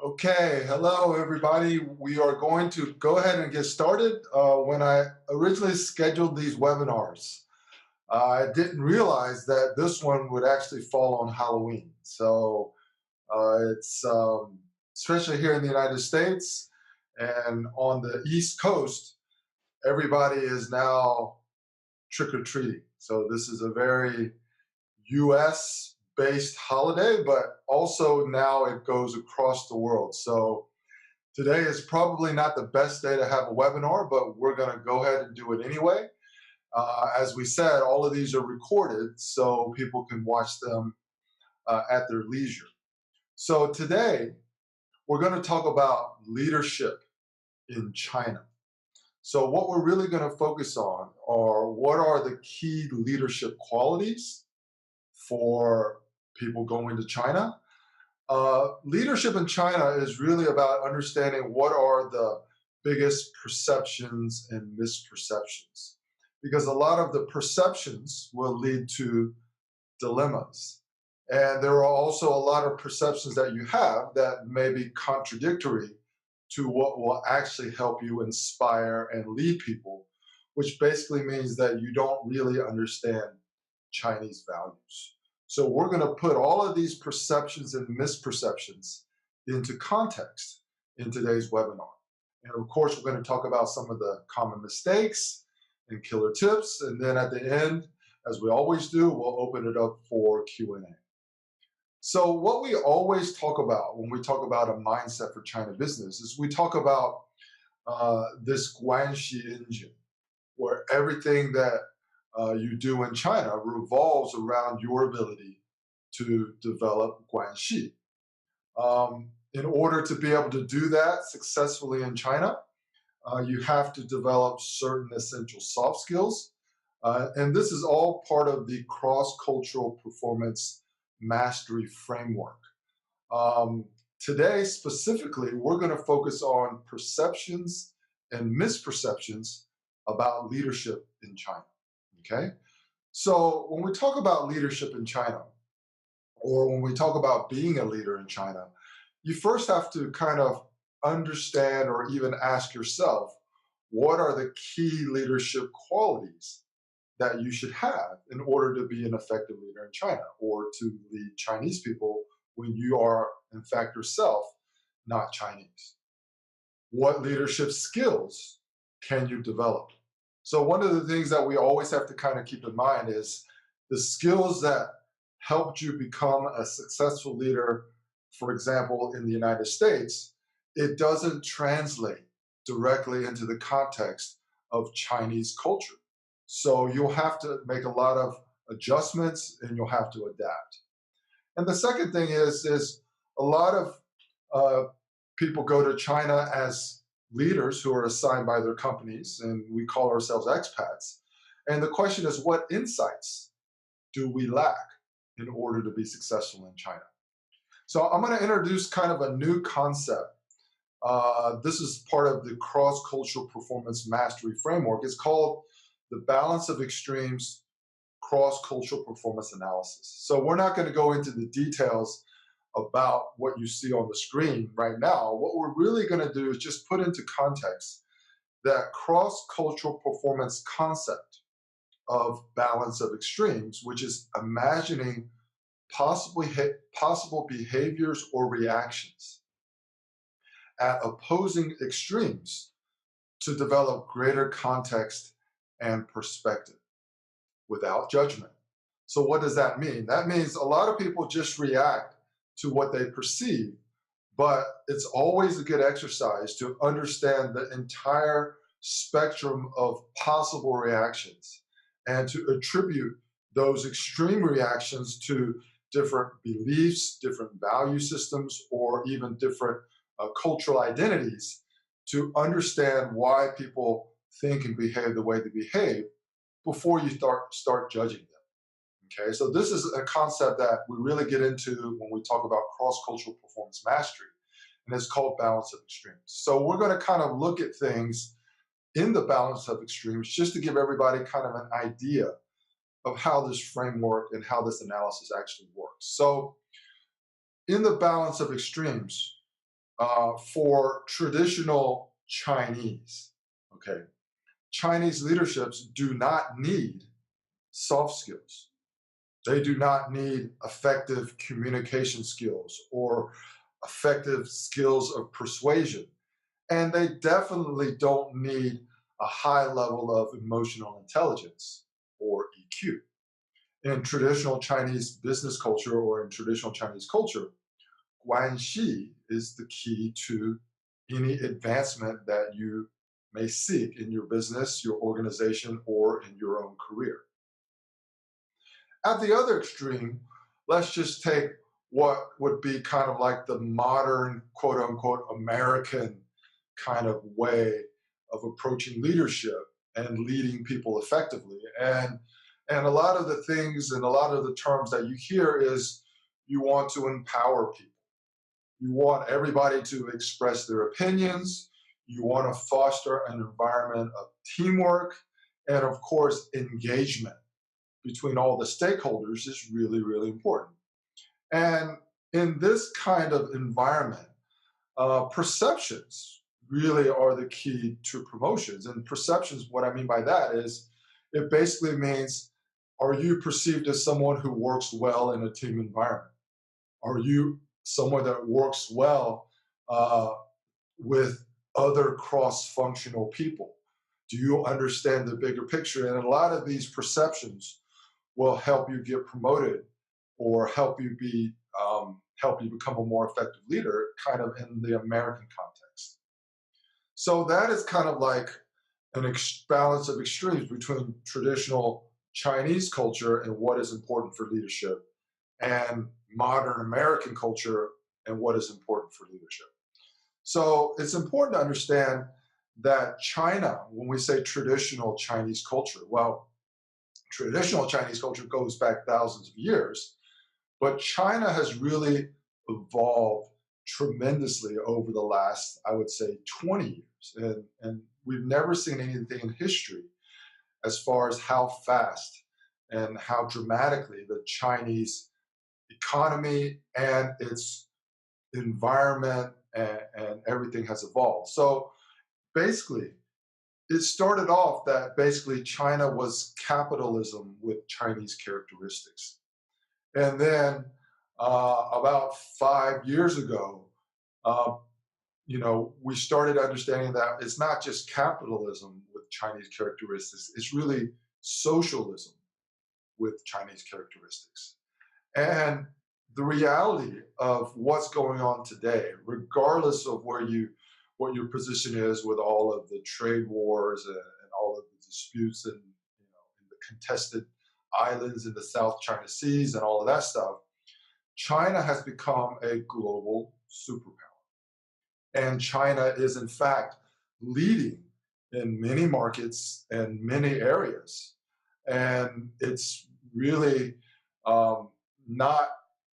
Okay, hello everybody. We are going to go ahead and get started. When I originally scheduled these webinars, I didn't realize that this one would actually fall on Halloween. So it's especially here in the United States and on the East Coast, everybody is now trick-or-treating. So this is a very US based holiday, but also now it goes across the world. So today is probably not the best day to have a webinar, but we're going to go ahead and do it anyway. As we said, all of these are recorded so people can watch them at their leisure. So today, we're going to talk about leadership in China. So what we're really going to focus on are what are the key leadership qualities for people going to China. Leadership in China is really about understanding what are the biggest perceptions and misperceptions, because a lot of the perceptions will lead to dilemmas. And there are also a lot of perceptions that you have that may be contradictory to what will actually help you inspire and lead people, which basically means that you don't really understand Chinese values. So we're going to put all of these perceptions and misperceptions into context in today's webinar. And of course, we're going to talk about some of the common mistakes and killer tips. And then at the end, as we always do, we'll open it up for Q&A. So what we always talk about when we talk about a mindset for China business is we talk about this Guanxi engine, where everything that you do in China revolves around your ability to develop Guanxi. In order to be able to do that successfully in China, you have to develop certain essential soft skills. And this is all part of the cross-cultural performance mastery framework. Today, specifically, we're going to focus on perceptions and misperceptions about leadership in China. Okay, so when we talk about leadership in China, or when we talk about being a leader in China, you first have to kind of understand or even ask yourself, what are the key leadership qualities that you should have in order to be an effective leader in China or to lead Chinese people when you are, in fact, yourself not Chinese? What leadership skills can you develop? So one of the things that we always have to kind of keep in mind is the skills that helped you become a successful leader, for example, in the United States, it doesn't translate directly into the context of Chinese culture. So you'll have to make a lot of adjustments and you'll have to adapt. And the second thing is a lot of people go to China as leaders who are assigned by their companies, and we call ourselves expats. And the question is, what insights do we lack in order to be successful in China? So I'm going to introduce kind of a new concept. This is part of the cross-cultural performance mastery framework. It's called the balance of extremes cross-cultural performance analysis. So we're not going to go into the details about what you see on the screen right now. What we're really going to do is just put into context that cross-cultural performance concept of balance of extremes, which is imagining possible behaviors or reactions at opposing extremes to develop greater context and perspective without judgment. So what does that mean? That means a lot of people just react to what they perceive, but it's always a good exercise to understand the entire spectrum of possible reactions and to attribute those extreme reactions to different beliefs, different value systems, or even different cultural identities to understand why people think and behave the way they behave before you start judging them. Okay, so this is a concept that we really get into when we talk about cross-cultural performance mastery, and it's called balance of extremes. So we're going to kind of look at things in the balance of extremes just to give everybody kind of an idea of how this framework and how this analysis actually works. So in the balance of extremes, for traditional Chinese, okay, Chinese leaderships do not need soft skills. They do not need effective communication skills or effective skills of persuasion. And they definitely don't need a high level of emotional intelligence or EQ. In traditional Chinese business culture or in traditional Chinese culture, Guanxi is the key to any advancement that you may seek in your business, your organization, or in your own career. At the other extreme, let's just take what would be kind of like the modern, quote unquote, American kind of way of approaching leadership and leading people effectively. And a lot of the things and a lot of the terms that you hear is you want to empower people. You want everybody to express their opinions. You want to foster an environment of teamwork and, of course, engagement between all the stakeholders is really, really important. And in this kind of environment, perceptions really are the key to promotions. And perceptions, what I mean by that is it basically means, are you perceived as someone who works well in a team environment? Are you someone that works well uh, with other cross-functional people? Do you understand the bigger picture? And a lot of these perceptions will help you get promoted or help you become a more effective leader, kind of in the American context. So that is kind of like an balance of extremes between traditional Chinese culture and what is important for leadership, and modern American culture and what is important for leadership. So it's important to understand that China, when we say traditional Chinese culture, well, traditional Chinese culture goes back thousands of years, but China has really evolved tremendously over the last, I would say, 20 years. And we've never seen anything in history as far as how fast and how dramatically the Chinese economy and its environment and everything has evolved. So basically, it started off that basically China was capitalism with Chinese characteristics. And then about 5 years ago, uh, we started understanding that it's not just capitalism with Chinese characteristics, it's really socialism with Chinese characteristics. And the reality of what's going on today, regardless of what your position is with all of the trade wars and all of the disputes and in the contested islands in the South China Seas and all of that stuff, China has become a global superpower. And China is, in fact, leading in many markets and many areas. And it's really not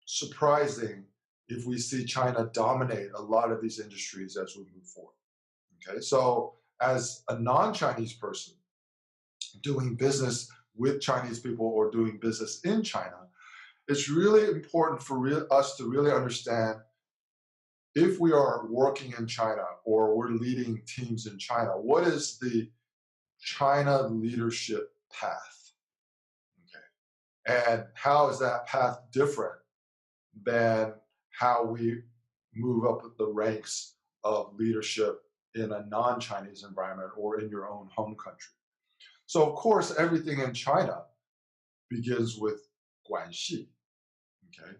surprising if we see China dominate a lot of these industries as we move forward. Okay, so as a non-Chinese person doing business with Chinese people or doing business in China, it's really important for us to really understand if we are working in China or we're leading teams in China, what is the China leadership path? Okay. And how is that path different than how we move up the ranks of leadership in a non-Chinese environment or in your own home country? So, of course, everything in China begins with Guanxi. Okay,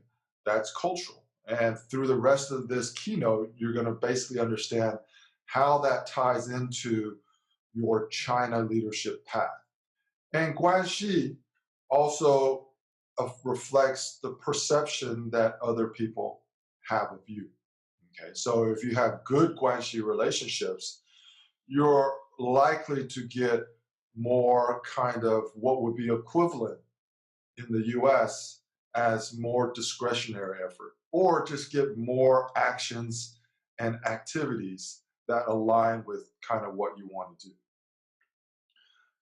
that's cultural. And through the rest of this keynote, you're going to basically understand how that ties into your China leadership path. And Guanxi also reflects the perception that other people have of you. Okay, so if you have good Guanxi relationships, you're likely to get more kind of what would be equivalent in the US as more discretionary effort, or just get more actions and activities that align with kind of what you want to do.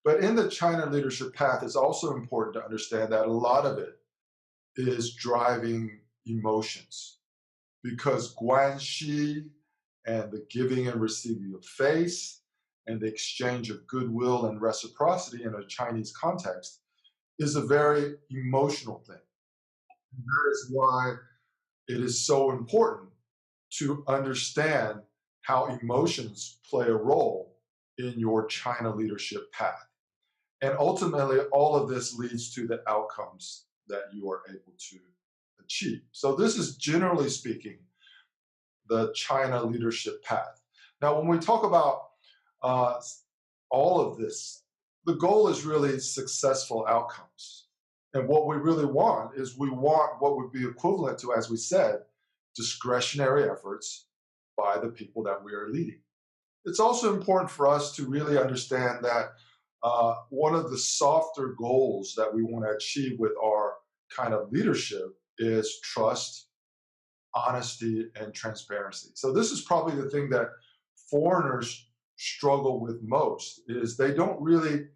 But in the China leadership path, it's also important to understand that a lot of it is driving emotions, because Guanxi and the giving and receiving of face and the exchange of goodwill and reciprocity in a Chinese context is a very emotional thing. And that is why it is so important to understand how emotions play a role in your China leadership path. And ultimately, all of this leads to the outcomes that you are able to achieve. So, this is generally speaking the China leadership path. Now, when we talk about uh, all of this, the goal is really successful outcomes. And what we really want is we want what would be equivalent to, as we said, discretionary efforts by the people that we are leading. It's also important for us to really understand that one of the softer goals that we want to achieve with our kind of leadership is trust, honesty, and transparency. So this is probably the thing that foreigners struggle with most is they don't really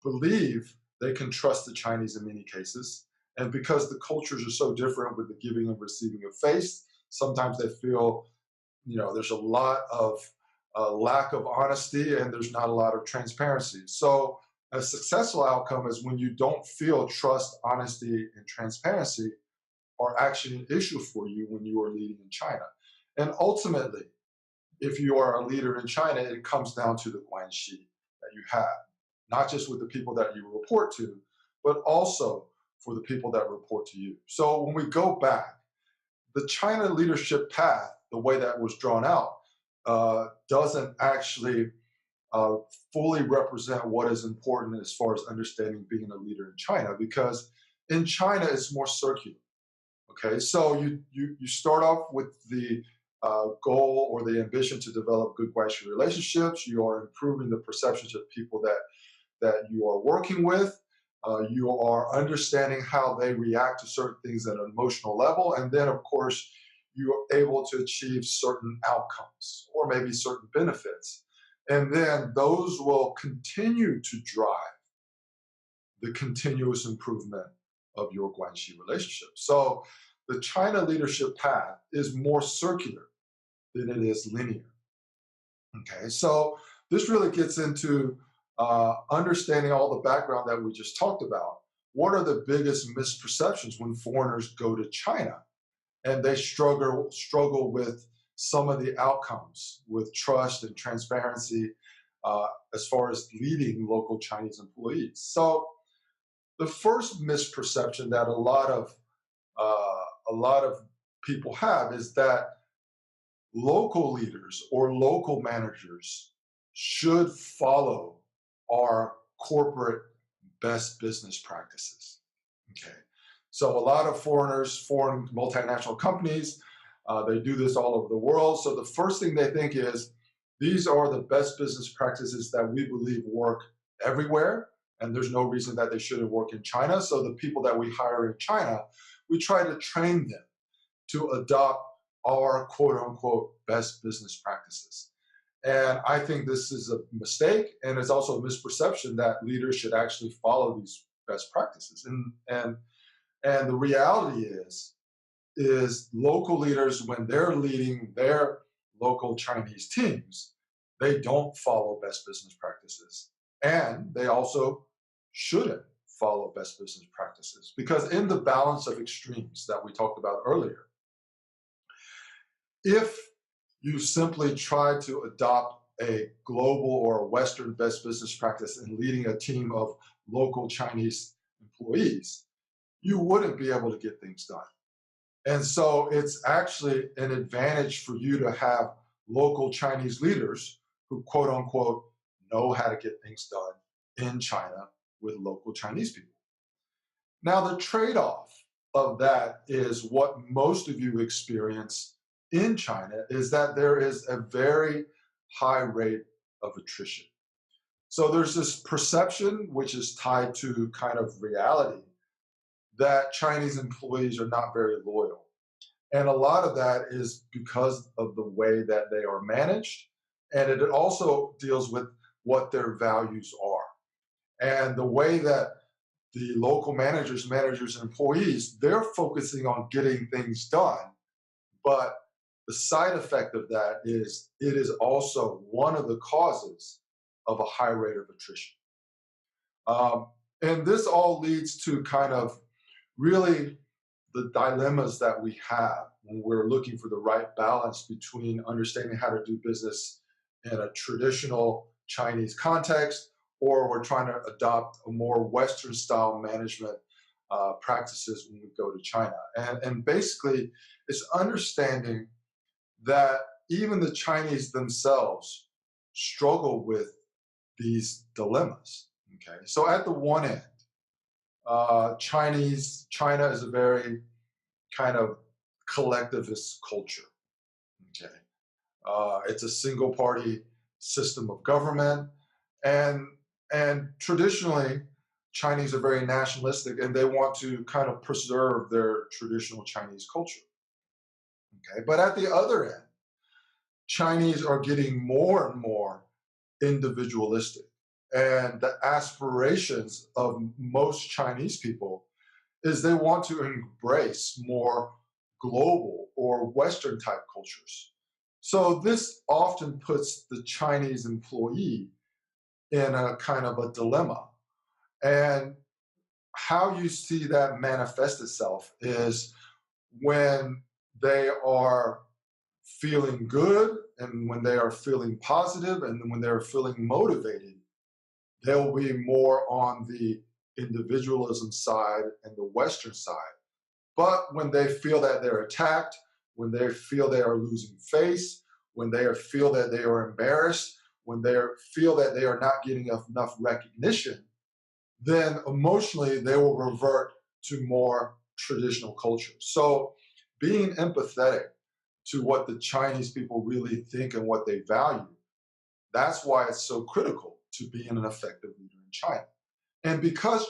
believe they can trust the Chinese in many cases. And because the cultures are so different with the giving and receiving of face, sometimes they feel, there's a lot of lack of honesty and there's not a lot of transparency. So a successful outcome is when you don't feel trust, honesty, and transparency are actually an issue for you when you are leading in China. And ultimately, if you are a leader in China, it comes down to the Guanxi that you have, not just with the people that you report to, but also for the people that report to you. So when we go back, the China leadership path, the way that was drawn out, doesn't actually fully represent what is important as far as understanding being a leader in China, because in China it's more circular. Okay, so you start off with the goal or the ambition to develop good Guanxi relationships. You are improving the perceptions of people that you are working with. You are understanding how they react to certain things at an emotional level, and then of course you are able to achieve certain outcomes or maybe certain benefits, and then those will continue to drive the continuous improvement of your Guanxi relationship. So the China leadership path is more circular than it is linear. Okay, so this really gets into understanding all the background that we just talked about. What are the biggest misperceptions when foreigners go to China and they struggle with some of the outcomes with trust and transparency as far as leading local Chinese employees? So the first misperception that a lot of people have is that local leaders or local managers should follow our corporate best business practices. Okay, so a lot of foreign multinational companies, they do this all over the world. So the first thing they think is these are the best business practices that we believe work everywhere, and there's no reason that they shouldn't work in China. So the people that we hire in China, we try to train them to adopt our quote unquote best business practices. And I think this is a mistake, and it's also a misperception that leaders should actually follow these best practices. And the reality is local leaders, when they're leading their local Chinese teams, they don't follow best business practices. And they also shouldn't follow best business practices, because in the balance of extremes that we talked about earlier, if you simply try to adopt a global or a Western best business practice in leading a team of local Chinese employees, you wouldn't be able to get things done. And so it's actually an advantage for you to have local Chinese leaders who quote unquote know how to get things done in China with local Chinese people. Now, the trade-off of that is what most of you experience in China is that there is a very high rate of attrition. So there's this perception, which is tied to kind of reality, that Chinese employees are not very loyal. And a lot of that is because of the way that they are managed. And it also deals with what their values are. And the way that the local managers, and employees, they're focusing on getting things done, but the side effect of that is it is also one of the causes of a high rate of attrition. Um, and this all leads to kind of really the dilemmas that we have when we're looking for the right balance between understanding how to do business in a traditional Chinese context, or we're trying to adopt a more Western style management practices when we go to China. And basically, it's understanding that even the Chinese themselves struggle with these dilemmas. Okay, so at the one end, China is a very kind of collectivist culture. Okay, it's a single party system of government, and and traditionally, Chinese are very nationalistic, and they want to kind of preserve their traditional Chinese culture. Okay, but at the other end, Chinese are getting more and more individualistic, and the aspirations of most Chinese people is they want to embrace more global or Western type cultures. So this often puts the Chinese employee in a kind of a dilemma. And how you see that manifest itself is when they are feeling good and when they are feeling positive and when they're feeling motivated, they'll be more on the individualism side and the Western side. But when they feel that they're attacked, when they feel they are losing face, when they feel that they are embarrassed, when they feel that they are not getting enough recognition, then emotionally they will revert to more traditional culture. So being empathetic to what the Chinese people really think and what they value, that's why it's so critical to be an effective leader in China. And because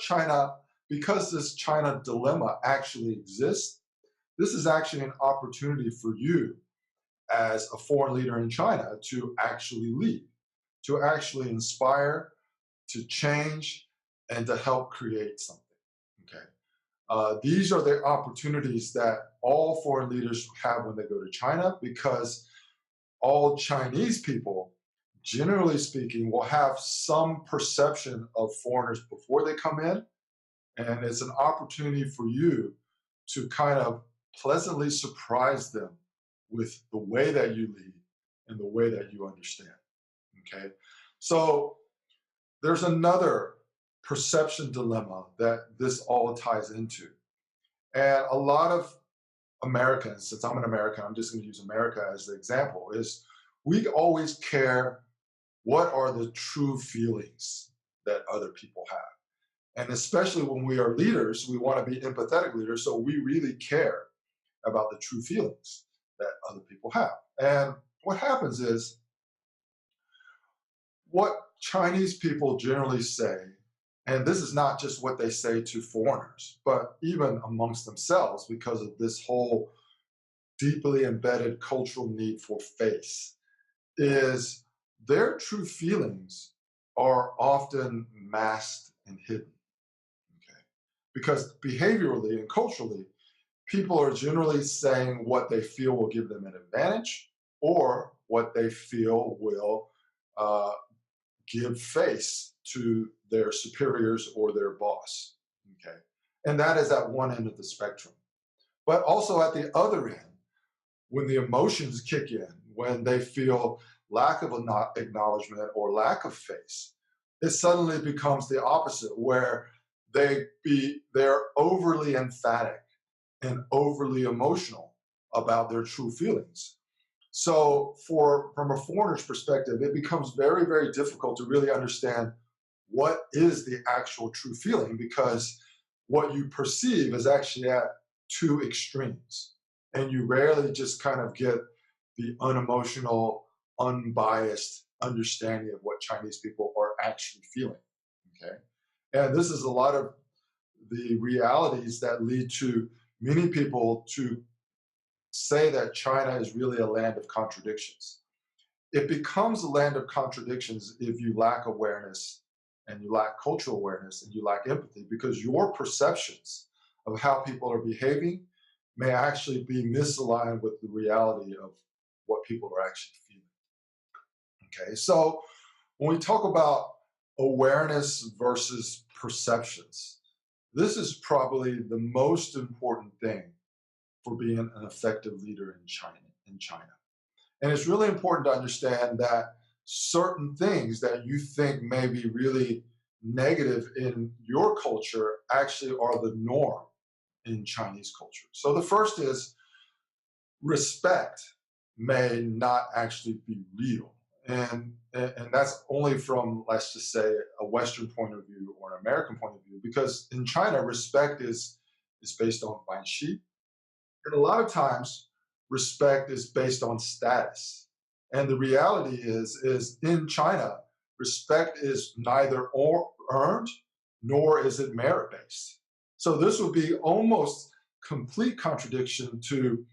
this China dilemma actually exists, this is actually an opportunity for you as a foreign leader in China to actually lead, to actually inspire, to change, and to help create something. Okay. These are the opportunities that all foreign leaders have when they go to China, because all Chinese people, generally speaking, will have some perception of foreigners before they come in. And it's an opportunity for you to kind of pleasantly surprise them with the way that you lead and the way that you understand. Okay. So there's another perception dilemma that this all ties into. And a lot of Americans, since I'm an American, I'm just going to use America as the example, is we always care what are the true feelings that other people have. And especially when we are leaders, we want to be empathetic leaders. So we really care about the true feelings that other people have. And what happens is what Chinese people generally say, and this is not just what they say to foreigners, but even amongst themselves, because of this whole deeply embedded cultural need for face, is their true feelings are often masked and hidden. Okay. Because behaviorally and culturally, people are generally saying what they feel will give them an advantage or what they feel will uh, give face to their superiors or their boss. Okay. And that is at one end of the spectrum. But also at the other end, when the emotions kick in, when they feel lack of acknowledgement or lack of face, it suddenly becomes the opposite, where they're overly emphatic and overly emotional about their true feelings. So from a foreigner's perspective, it becomes very, very difficult to really understand what is the actual true feeling, because what you perceive is actually at two extremes. And you rarely just kind of get the unemotional, unbiased understanding of what Chinese people are actually feeling. Okay. And this is a lot of the realities that lead to many people to say that China is really a land of contradictions. It becomes a land of contradictions if you lack awareness and you lack cultural awareness and you lack empathy, because your perceptions of how people are behaving may actually be misaligned with the reality of what people are actually feeling. Okay, so when we talk about awareness versus perceptions, this is probably the most important thing for being an effective leader in China. And it's really important to understand that certain things that you think may be really negative in your culture actually are the norm in Chinese culture. So the first is respect may not actually be real. And that's only from, let's just say, a Western point of view or an American point of view, because in China, respect is based on Guanxi. And a lot of times, respect is based on status. And the reality is in China, respect is neither earned nor is it merit-based. So this would be almost complete contradiction to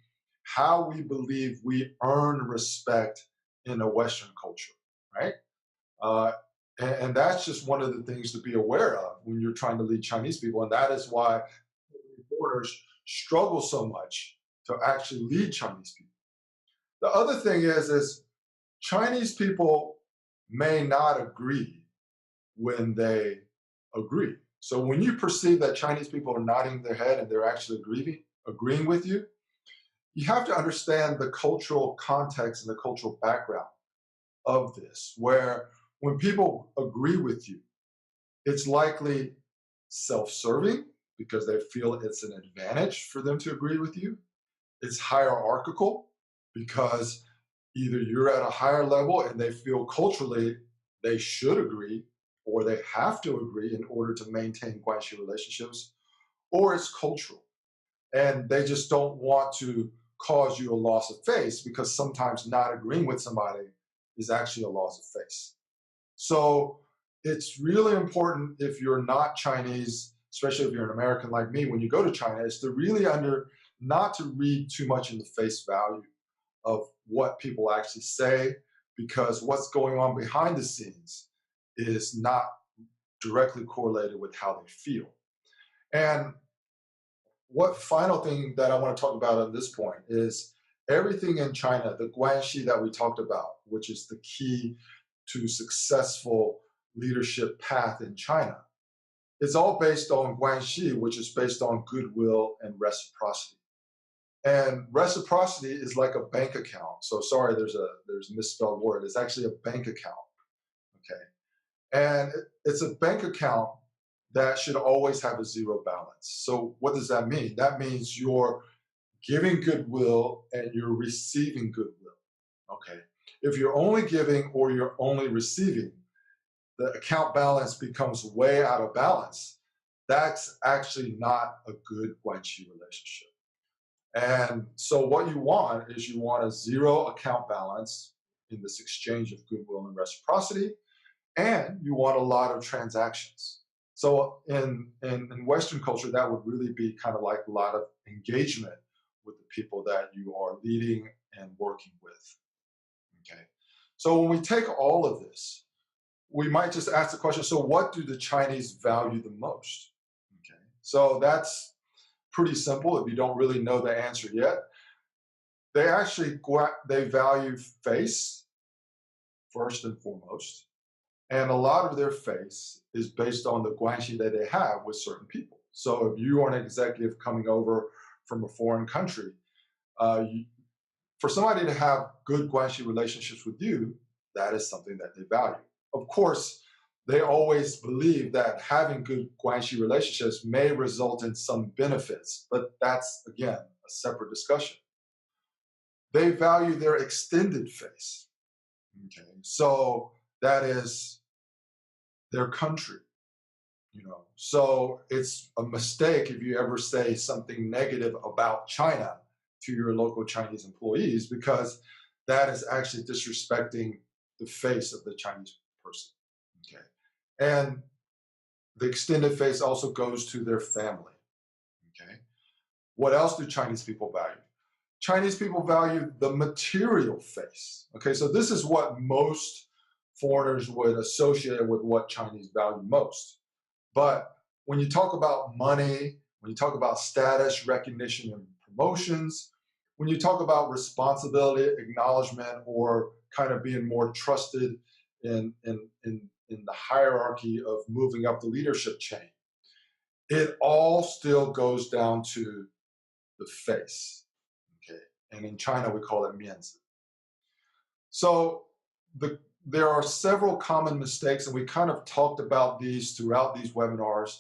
how we believe we earn respect in a Western culture, right? Uh, and that's just one of the things to be aware of when you're trying to lead Chinese people. And that is why foreigners struggle so much to actually lead Chinese people. The other thing is Chinese people may not agree when they agree. So when you perceive that Chinese people are nodding their head and they're actually agreeing with you, you have to understand the cultural context and the cultural background of this, where when people agree with you, it's likely self-serving because they feel it's an advantage for them to agree with you. It's hierarchical because either you're at a higher level and they feel culturally they should agree or they have to agree in order to maintain Guanxi relationships, or it's cultural. And they just don't want to cause you a loss of face, because sometimes not agreeing with somebody is actually a loss of face. So it's really important, if you're not Chinese, especially if you're an American like me, when you go to China, is to really not to read too much in the face value of what people actually say, because what's going on behind the scenes is not directly correlated with how they feel. And what final thing that I want to talk about at this point is everything in China, the Guanxi that we talked about, which is the key to successful leadership path in China, is all based on Guanxi, which is based on goodwill and reciprocity. And reciprocity is like a bank account. So sorry, there's a misspelled word. It's actually a bank account. Okay. And it's a bank account that should always have a zero balance. So what does that mean? That means you're giving goodwill and you're receiving goodwill. Okay. If you're only giving or you're only receiving, the account balance becomes way out of balance. That's actually not a good Guanxi relationship. And so what you want is you want a zero account balance in this exchange of goodwill and reciprocity, and you want a lot of transactions. So in Western culture, that would really be kind of like a lot of engagement with the people that you are leading and working with. Okay. So when we take all of this, we might just ask the question, so what do the Chinese value the most? Okay. So that's pretty simple if you don't really know the answer yet. They value face first and foremost. And a lot of their face is based on the Guanxi that they have with certain people. So if you are an executive coming over from a foreign country, for somebody to have good Guanxi relationships with you, that is something that they value. Of course, they always believe that having good Guanxi relationships may result in some benefits, but that's, again, a separate discussion. They value their extended face. Okay, so that is their country, So it's a mistake if you ever say something negative about China to your local Chinese employees, because that is actually disrespecting the face of the Chinese person. Okay, and the extended face also goes to their family. Okay, what else do Chinese people value? Chinese people value the material face. Okay, so this is what most foreigners would associate with what Chinese value most. But when you talk about money, when you talk about status, recognition, and promotions, when you talk about responsibility, acknowledgement, or kind of being more trusted in the hierarchy of moving up the leadership chain, it all still goes down to the face. Okay. And in China, we call it mianzi. So there are several common mistakes, and we kind of talked about these throughout these webinars,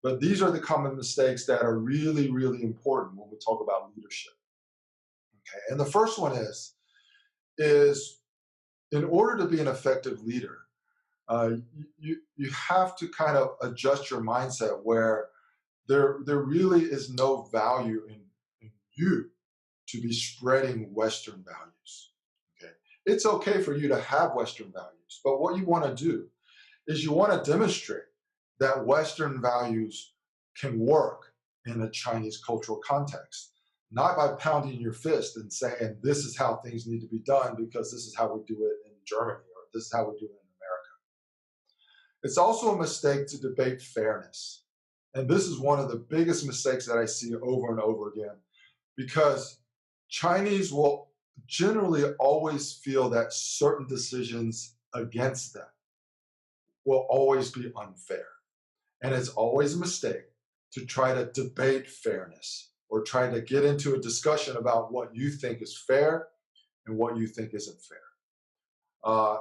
but these are the common mistakes that are really, really important when we talk about leadership. Okay. And the first one is in order to be an effective leader, you have to kind of adjust your mindset where there really is no value in you to be spreading Western values. Okay, it's okay for you to have Western values, but what you want to do is you want to demonstrate that Western values can work in a Chinese cultural context, not by pounding your fist and saying this is how things need to be done because this is how we do it in Germany or this is how we do it in America. It's also a mistake to debate fairness. And this is one of the biggest mistakes that I see over and over again, because Chinese will generally always feel that certain decisions against them will always be unfair. And it's always a mistake to try to debate fairness or try to get into a discussion about what you think is fair and what you think isn't fair.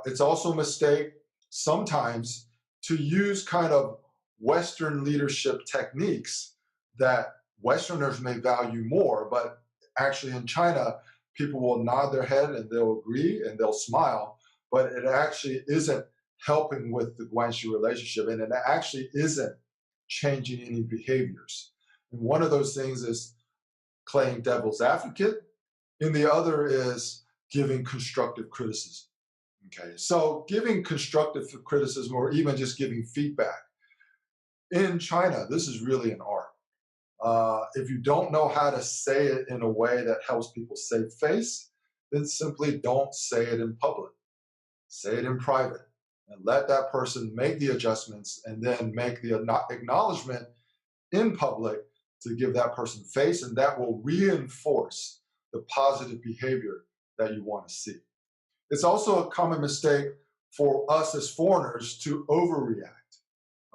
It's also a mistake sometimes to use kind of Western leadership techniques that Westerners may value more, but actually in China, people will nod their head and they'll agree and they'll smile, but it actually isn't helping with the Guanxi relationship, and it actually isn't changing any behaviors. And one of those things is playing devil's advocate, and the other is giving constructive criticism. Okay, so giving constructive criticism or even just giving feedback in China, this is really an art. If you don't know how to say it in a way that helps people save face, then simply don't say it in public. Say it in private and let that person make the adjustments and then make the acknowledgement in public to give that person face, and that will reinforce the positive behavior that you want to see. It's also a common mistake for us as foreigners to overreact,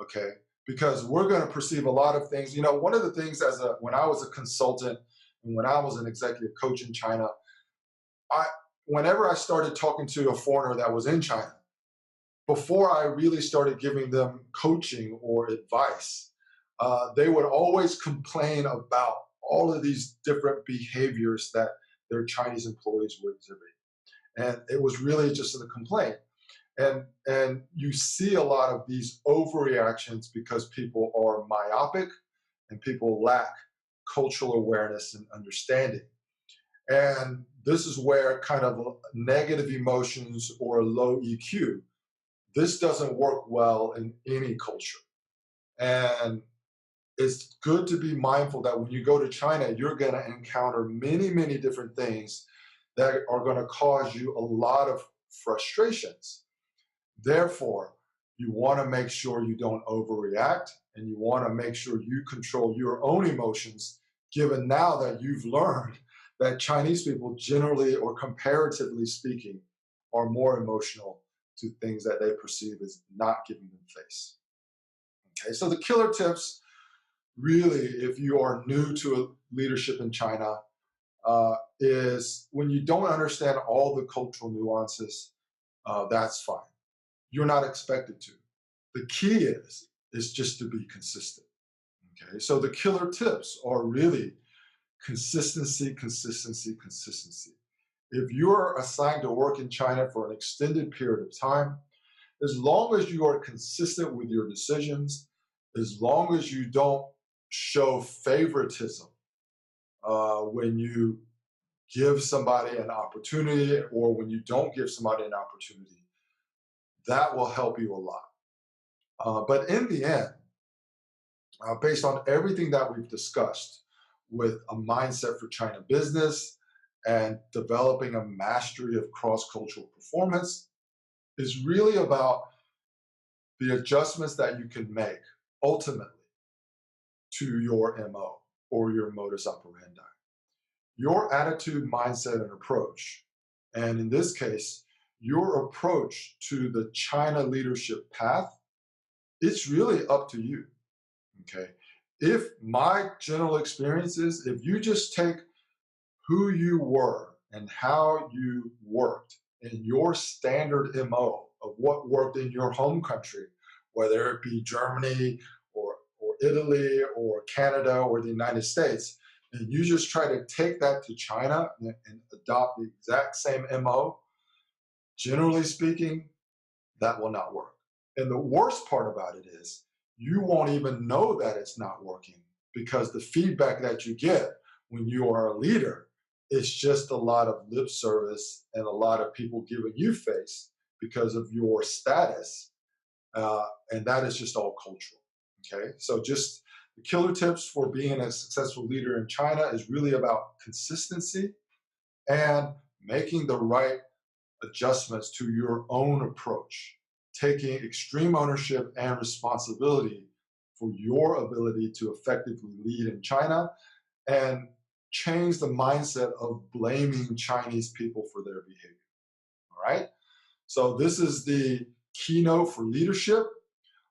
okay? Because we're going to perceive a lot of things. You know, one of the things when I was a consultant and when I was an executive coach in China, whenever I started talking to a foreigner that was in China, before I really started giving them coaching or advice, they would always complain about all of these different behaviors that their Chinese employees were exhibiting. And it was really just a complaint. And you see a lot of these overreactions because people are myopic and people lack cultural awareness and understanding. And this is where kind of negative emotions or low EQ, this doesn't work well in any culture. And it's good to be mindful that when you go to China, you're going to encounter many, many different things that are going to cause you a lot of frustrations. Therefore, you want to make sure you don't overreact, and you want to make sure you control your own emotions, given now that you've learned that Chinese people generally, or comparatively speaking, are more emotional to things that they perceive as not giving them face. Okay, so the killer tips, really, if you are new to leadership in China, is when you don't understand all the cultural nuances, that's fine. You're not expected to. The key is just to be consistent. Okay, so the killer tips are really consistency, consistency, consistency. If you're assigned to work in China for an extended period of time, as long as you are consistent with your decisions, as long as you don't show favoritism when you give somebody an opportunity or when you don't give somebody an opportunity, that will help you a lot. But in the end, based on everything that we've discussed with a mindset for China business and developing a mastery of cross-cultural performance, is really about the adjustments that you can make ultimately to your MO or your modus operandi. your attitude, mindset, and approach, and in this case, your approach to the China leadership path, it's really up to you, okay? If my general experience is, if you just take who you were and how you worked and your standard MO of what worked in your home country, whether it be Germany or Italy or Canada or the United States, and you just try to take that to China and adopt the exact same MO, generally speaking, that will not work. And the worst part about it is you won't even know that it's not working, because the feedback that you get when you are a leader is just a lot of lip service and a lot of people giving you face because of your status. And that is just all cultural. Okay. So just the killer tips for being a successful leader in China is really about consistency and making the right adjustments to your own approach, taking extreme ownership and responsibility for your ability to effectively lead in China, and change the mindset of blaming Chinese people for their behavior. All right. So this is the keynote for leadership.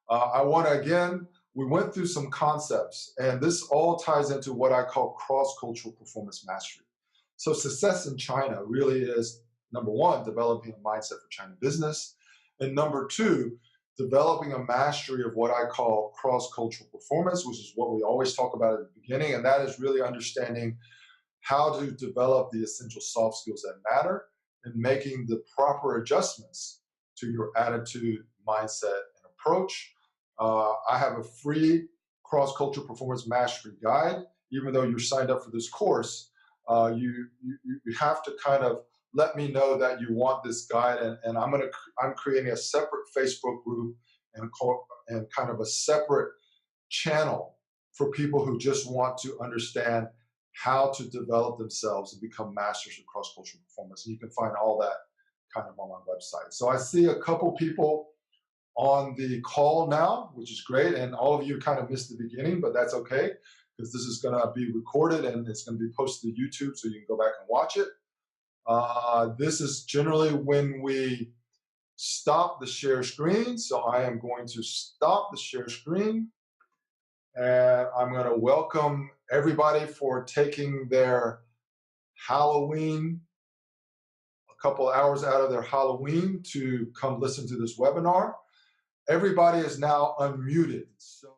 I want to, again, we went through some concepts, and this all ties into what I call cross-cultural performance mastery. So success in China really is, number one, developing a mindset for China business, and number two, developing a mastery of what I call cross-cultural performance, which is what we always talk about at the beginning, and that is really understanding how to develop the essential soft skills that matter and making the proper adjustments to your attitude, mindset, and approach. I have a free cross-cultural performance mastery guide. Even though you're signed up for this course, you have to kind of let me know that you want this guide, and I'm creating a separate Facebook group and kind of a separate channel for people who just want to understand how to develop themselves and become masters of cross-cultural performance. And you can find all that kind of on my website. So I see a couple people on the call now, which is great. And all of you kind of missed the beginning, but that's okay, because this is going to be recorded and it's going to be posted to YouTube, so you can go back and watch it. This is generally when we stop the share screen. So I am going to stop the share screen, and I'm going to welcome everybody for taking their Halloween, a couple hours out of their Halloween to come listen to this webinar. Everybody is now unmuted. So